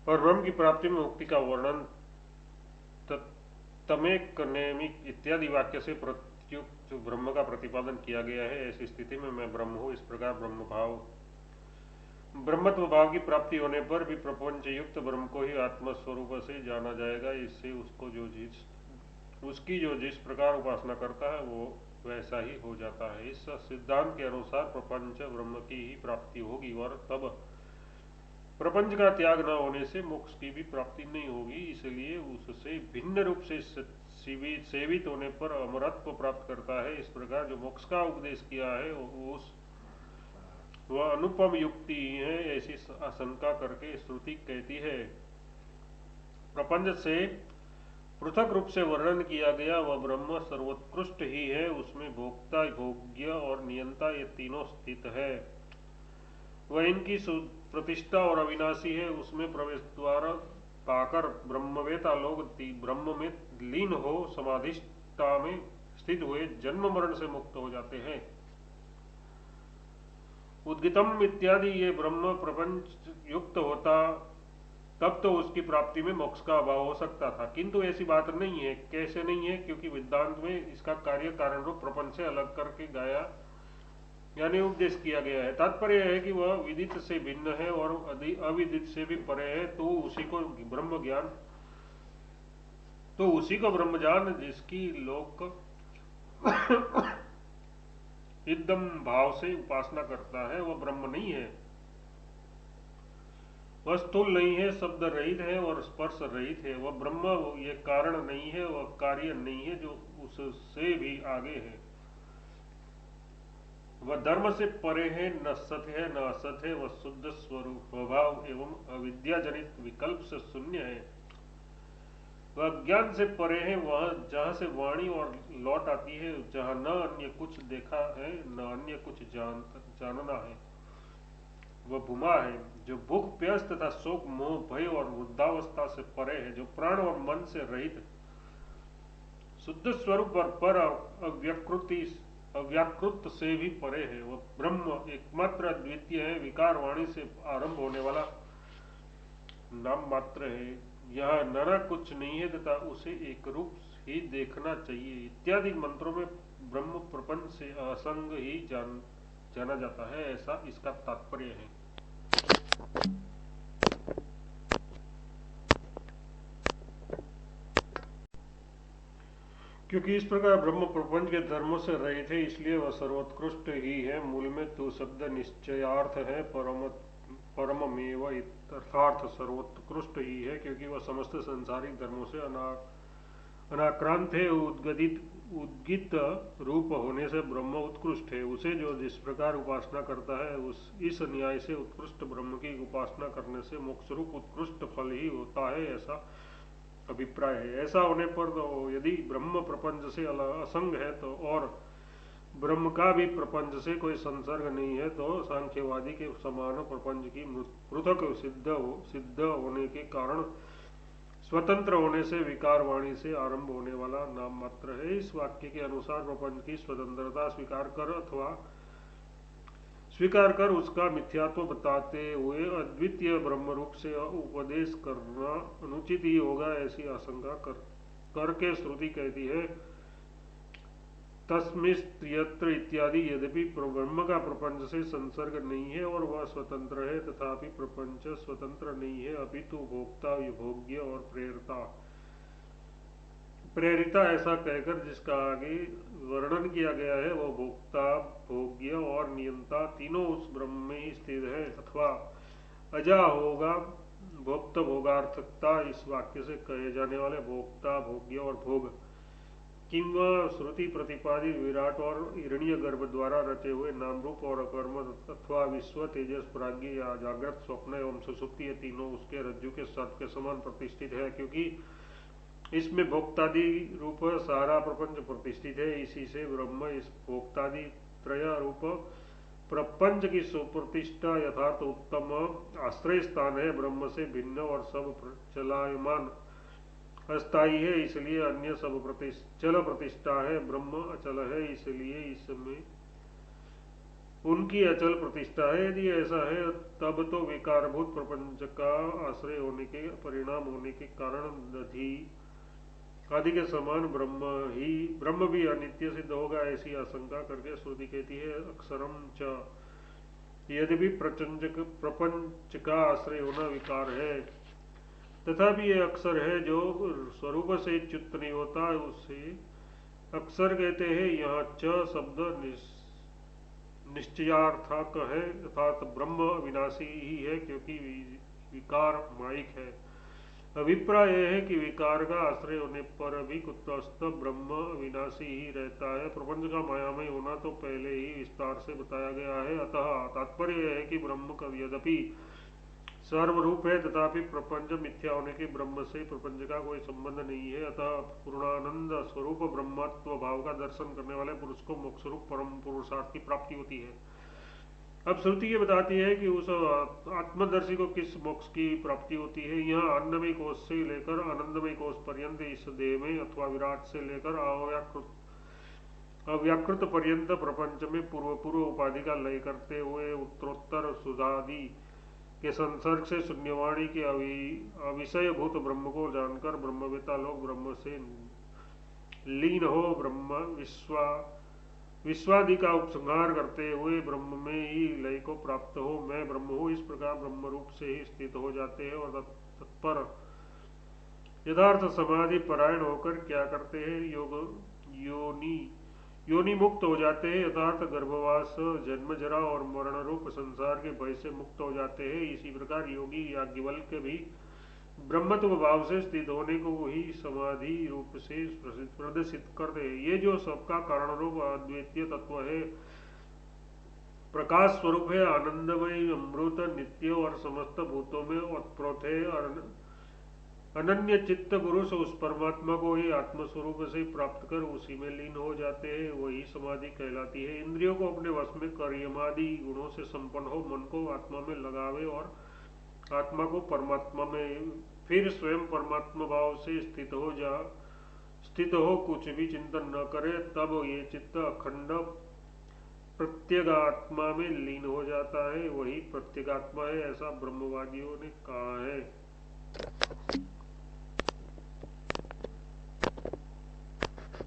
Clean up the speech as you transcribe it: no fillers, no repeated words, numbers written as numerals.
और ब्रह्म की प्राप्ति में मुक्ति का वर्णन तमेक नेमिक इत्यादि वाक्य से प्रत्युक्त ब्रह्म का प्रतिपादन किया गया है। ऐसी स्थिति में मैं ब्रह्म हूँ, इस प्रकार ब्रह्मत्व भाव की प्राप्ति होने पर भी प्रपंच युक्त ब्रह्म को ही आत्मस्वरूप से जाना जाएगा। इससे उसकी जो जिस प्रकार उपासना करता है वो वैसा ही हो जाता है। इस सिद्धांत के अनुसार प्रपंच ब्रह्म की ही प्राप्ति होगी और तब प्रपंच का त्याग न होने से मोक्ष की भी प्राप्ति नहीं होगी। इसलिए उससे भिन्न रूप से सेवित होने पर अमरत्व प्राप्त करता है। इस प्रकार जो मोक्ष का उपदेश किया है वह अनुपम युक्ति है, ऐसी आशंका करके श्रुति कहती है। प्रपंच से पृथक रूप से वर्णन किया गया वह ब्रह्म सर्वोत्कृष्ट ही है। उसमें भोक्ता, भोग्य और नियंता ये तीनों स्थित है। वह इनकी प्रतिष्ठा और अविनाशी है। उसमें प्रवेश द्वार पाकर ब्रह्मवेता लोग ब्रह्म में लीन हो समाधिष्ठा में स्थित हुए जन्म मरण से मुक्त हो जाते हैं। उद्गीतम इत्यादि ये ब्रह्म प्रपंच युक्त होता तब तो उसकी प्राप्ति में मोक्ष का अभाव हो सकता था, किंतु ऐसी बात नहीं है। कैसे नहीं है? क्योंकि वेदांत में इसका कार्य कारण रूप प्रपंच से अलग करके गाया यानी उपदेश किया गया है। तात्पर्य है कि वह विदित से भिन्न है और अविदित से भी परे है, तो उसी को ब्रह्म ज्ञान जिसकी लोक एकदम भाव से उपासना करता है वह ब्रह्म नहीं है। वह स्थूल नहीं है, शब्द रहित है और स्पर्श रहित है। वह ब्रह्म ये कारण नहीं है, वह कार्य नहीं है जो उससे भी आगे है। वह धर्म से परे है, न सत्य है न असत है। वह शुद्ध स्वरूप स्वभाव एवं अविद्या जनित विकल्प से शून्य है। वह ज्ञान से परे है, वह जहाँ से वाणी और लौट आती है, जहाँ न अन्य कुछ देखा है न अन्य कुछ जानना है। वह भूमा है जो भूख प्यास तथा शोक मोह भय और वृद्धावस्था से परे है, जो प्राण और मन से रहित शुद्ध स्वरूप और पर अव्याकृत से भी परे है। वह ब्रह्म एकमात्र अद्वितीय है, विकार वाणी से आरंभ होने वाला नाम मात्र है। यह नरा कुछ नहीं है तथा उसे एक रूप ही देखना चाहिए। इत्यादि मंत्रों में ब्रह्म प्रपंच से असंग ही जाना जाता है, ऐसा इसका तात्पर्य है। क्योंकि इस प्रकार ब्रह्म प्रपंच के धर्मों से रहित है, इसलिए वह सर्वोत्कृष्ट ही है। मूल में तो शब्द निश्चयार्थ है, परममेव अर्थार्थ सर्वोत्कृष्ट ही है, क्योंकि वह समस्त संसारिक धर्मों से अनाक्रांत है। उद्गित रूप होने से ब्रह्म उत्कृष्ट है। उसे जो जिस प्रकार उपासना करता है इस न्याय से उत्कृष्ट ब्रह्म की उपासना करने से मोक्ष रूप उत्कृष्ट फल ही होता है, ऐसा अभिप्राय है। ऐसा होने पर तो यदि ब्रह्म प्रपंच से असंग है तो और ब्रह्म का भी प्रपंच से कोई संसर्ग नहीं है, तो सांख्यवादी के समान प्रपंच की पृथक सिद्ध होने के कारण स्वतंत्र होने से विकार वाणी से आरंभ होने वाला नाम मात्र है। इस वाक्य के अनुसार प्रपंच की स्वतंत्रता स्वीकार कर उसका मिथ्यात्व बताते हुए अद्वितीय ब्रह्म रूप से उपदेश करना अनुचित ही होगा, ऐसी आशंका करके श्रुति कहती है तस्मिस्त्र इत्यादि। यद्यपि ब्रह्म का प्रपंच से संसर्ग नहीं है और वह स्वतंत्र है, तथापि प्रपंच स्वतंत्र नहीं है, अपितु भोक्ता, भोग्य और प्रेरिता ऐसा कहकर जिसका आगे वर्णन किया गया है वह भोक्ता, भोग्य और नियंता तीनों उस ब्रह्म में ही स्थित है। अथवा अजा होगा भोक्त भोगार्थकता इस वाक्य से कहे जाने वाले भोक्ता, भोग्य और भोग किंवा श्रुति प्रतिपादित विराट और हिरण्य गर्भ द्वारा रचे हुए नाम रूप और अकर्म अथवा विश्व, तेजस, प्राज्ञ या जागृत, स्वप्न एवं सुसुप्ति ये तीनों उसके रज्जु के सर्प के समान प्रतिष्ठित है। क्योंकि इसमें भोक्तादि रूप सारा प्रपंच प्रतिष्ठित है, इसी से ब्रह्म इस भोक्तादि त्रय रूप प्रपंच की सुप्रतिष्ठा यथार्थ उत्तम आश्रय स्थान है। ब्रह्म से भिन्न और सब चलायमान अस्थायी है, इसलिए अन्य सब चल प्रतिष्ठा है। ब्रह्म अचल है, इसलिए इसमें उनकी अचल प्रतिष्ठा है। यदि ऐसा है तब तो विकारभूत प्रपंच का आश्रय होने के परिणाम होने के कारण दधि आदि के समान ब्रह्म भी अनित्य सिद्ध होगा, ऐसी आशंका करके श्रुति कहती है अक्षरम च। यद्यपि प्रपंच का आश्रय होना विकार है, तथापि यह अक्षर है जो स्वरूप से च्युत नहीं होता, उसे अक्षर कहते हैं। यहाँ च शब्द निश्चयार्थक है, अर्थात ब्रह्म विनाशी ही है, क्योंकि विकार मायिक है। अभिप्राय यह है कि विकार का आश्रय होने पर भी कुतस्थ ब्रह्म विनाशी ही रहता है। प्रपंच का मायामय होना तो पहले ही विस्तार से बताया गया है। अतः तात्पर्य यह है कि ब्रह्म का यद्यपि सर्वरूप है, तथापि प्रपंच मिथ्या होने के ब्रह्म से प्रपंच का कोई संबंध नहीं है। अतः पूर्णानंद स्वरूप ब्रह्मत्व भाव का दर्शन करने वाले पुरुष को मोक्ष रूप परम पुरुषार्थ की प्राप्ति होती है। अब श्रुति ये बताती है कि उस आत्मदर्शी को किस मोक्ष की प्राप्ति होती है। यहाँ अन्नमय कोश से लेकर आनंदमय कोश पर्यंत इस देह में अथवा विराट से लेकर अव्याकृत पर्यंत प्रपंच में पूर्व उपाधि का लय करते हुए उत्तरोत्तर सुधादि के संसर्ग से शून्यवाणी के अविषयभूत ब्रह्म को जानकर ब्रह्मवेत्ता लोग ब्रह्म से लीन हो ब्रह्म विश्वादि का उपसंहार करते हुए ब्रह्म में ही लय को प्राप्त हो, मैं ब्रह्म हूँ, इस प्रकार ब्रह्म रूप से ही स्थित हो जाते हैं और तत्पर यथार्थ समाधि परायण होकर क्या करते हैं, योनि मुक्त हो जाते हैं, यथार्थ गर्भवास जन्म जरा और मरण रूप संसार के भय से मुक्त हो जाते हैं। इसी प्रकार योगी याज्ञवल्क्य भी ब्रह्मत्व भाव से स्थित होने को ही समाधि रूप से प्रदर्शित करते हैं। ये जो सबका कारण रूप अद्वितीय तत्व है, प्रकाश स्वरूप है, आनंदमय अमृत नित्य और समस्त भूतों में ओतप्रोत है, और अनन्य चित्त पुरुष उस परमात्मा को ही आत्मस्वरूप से प्राप्त कर उसी में लीन हो जाते हैं, वही समाधि कहलाती है। इंद्रियों को अपने वश में कर यमादि गुणों से संपन्न हो, मन को आत्मा में लगावे और आत्मा को परमात्मा में, फिर स्वयं परमात्मा भाव से स्थित हो कुछ भी चिंतन न करे, तब ये चित्त अखंड प्रत्यगात्मा में लीन हो जाता है, वही प्रत्यगात्मा है, ऐसा ब्रह्मवादियों ने कहा है।